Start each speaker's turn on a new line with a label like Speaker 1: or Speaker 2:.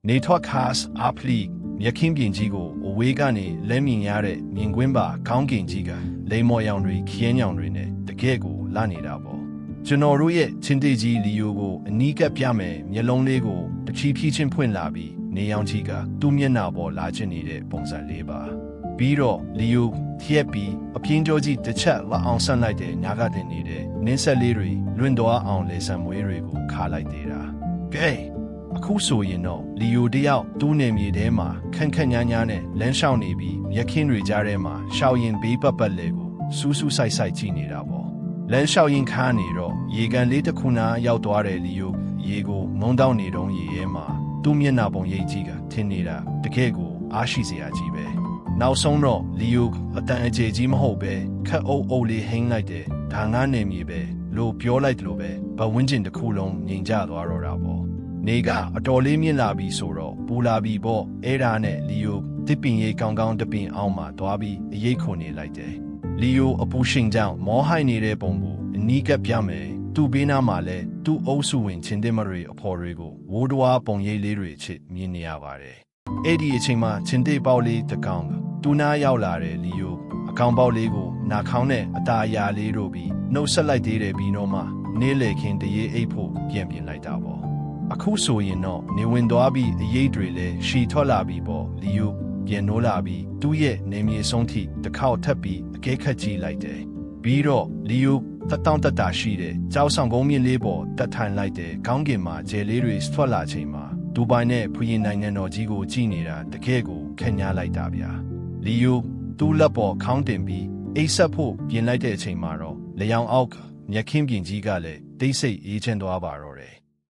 Speaker 1: နေထွက်ခါစ်အပလီမြက်ခင်းပြင်ကြီးကိုအဝေးကနေလဲမြင်ရတဲ့မြင်ကွင်းပါခေါင်းကင်ကြီးကလိမ္မော်ရောင်တွေခင်းရောင်တွေနဲ့တကယ့်ကိုလာနေတာပေါ့ကျွန်တော်တို့ရဲ့ချင်းတေကြီးလီယိုကိုအနီးကပ်ပြမယ်မျက်လုံးလေးကိုတချီဖြီးချင်းဖွင့်လာပြီးနေရောင်ကြီးကသူ့မျက်နှာပေါ်လာချင်နေတဲ့ပုံစံလေးပါပြီးတော့လီယိုထရက်ပြီးအပြင်းကြောကြီးတစ်ချက်လာအောင်ဆန့်လိုက်တဲ့ညာကတင်နေတဲ့နင်းဆက်လေးတွေလွင့်သွားအောင်လေဆံမွေးတွေကိုခါလိုက်သေးတာကဲအခုဆိုရင်တော့လီယိုတယောက်တူးနေမြေထဲမှာခန့်ခန့်ညားညားနဲ့လမ်းလျှောက်နေပြီးမြက်ခင်းတွေကြားထဲမှာရှောက်ရင်ဘေးပတ်ပတ်လေကိုစူးစူးဆိုင်ဆိုင်ကြည့်နေတာပေါ့လမ်းလျှောက်ရင်ခါနေတော့ရေကန်လေးတစ်ခုနာရောက်သွားတယ်လီယိုရေကိုငုံတောင်းနေတော့ရေထဲမှာသူ့မျက်နှာပုံရိပ်ကြီးကထင်နေတာတကယ်ကိုအားရှိစရာကြီးပဲနောက်ဆုံးတော့လီယိုအတန်အကျေကြီးမဟုတ်ပဲခက်အုပ်အုပ်လေးဟင်းလိုက်တယ်ဒါငါနေမြေပဲလို့ပြောလိုက်တယ်လို့ပဲဘဝင်းကျင်တစ်ခုလုံးငြိမ်ကျသွားတော့တာပေါ့နေကအတော်လေးမြင့်လာပြီဆိုတော့ပူလာပြီပေါ့အဲ့ဒါနဲ့လီယိုတစ်ပင်ရိပ်ကောင်းကောင်းတပင်အောင်မှသွားပြီးအရေးခွန်နေလိုက်တယ်လီယိုအပူရှင်ကြောင့်မောဟိုက်နေတဲ့ပုံကိုအနီးကပ်ပြမယ်သူ့ဘေးနားမှာလဲသူ့အုပ်စုဝင်ချင်းတင်မတွေအဖော်တွေကိုဝိုးတဝါပုံရိပ်လေးတွေချစ်မြင်နေရပါတယ်အဲ့ဒီအချိန်မှာချင်းတေပေါက်လေးတကောင်သူနာရောက်လာတယ်လီယိုအကောင်ပေါက်လေးကိုနာခေါင်းနဲ့အตาအရာလေးတို့ပြီးနှုတ်ဆက်လိုက်သေးတယ်ပြီးတော့မှနေလေခင်တရေအိတ်ဖို့ပြန်ပြင်လိုက်တာပေါ့အခုဆိုရင်တော့နေဝင်သွားပြီးအရေးတွေလည်းရှီထွက်လာပြီးပေါ့လီယိုပြန်နိုးလာပြီးသူ့ရဲ့နေမြေဆုံးထိတစ်ခေါက်ထပ်ပြီးအကဲခတ်ကြည့်လိုက်တယ်ပြီးတော့လီယိုတက်တောင့်တက်တာရှိတယ်ကြောက်ဆောင်ကုန်းမြင့်လေးပေါ်တက်ထိုင်လိုက်တယ်ခေါင်းကင်မှာဂျယ်လေးတွေထွက်လာချိန်မှာဒူဘိုင်နဲ့ဖူရင်နိုင်ငံတော်ကြီးကိုကြည့်နေတာတကယ်ကိုခက်ညားလိုက်တာဗျာလီယိုသူ့လက်ပေါ်ခေါင်းတင်ပြီးအိတ်ဆက်ဖို့ပြင်လိုက်တဲ့အချိန်မှာတော့လျောင်အောက်မြက်ခင်းပြင်ကြီးကလည်းတိတ်ဆိတ်အေးချမ်းသွားပါတော့တယ်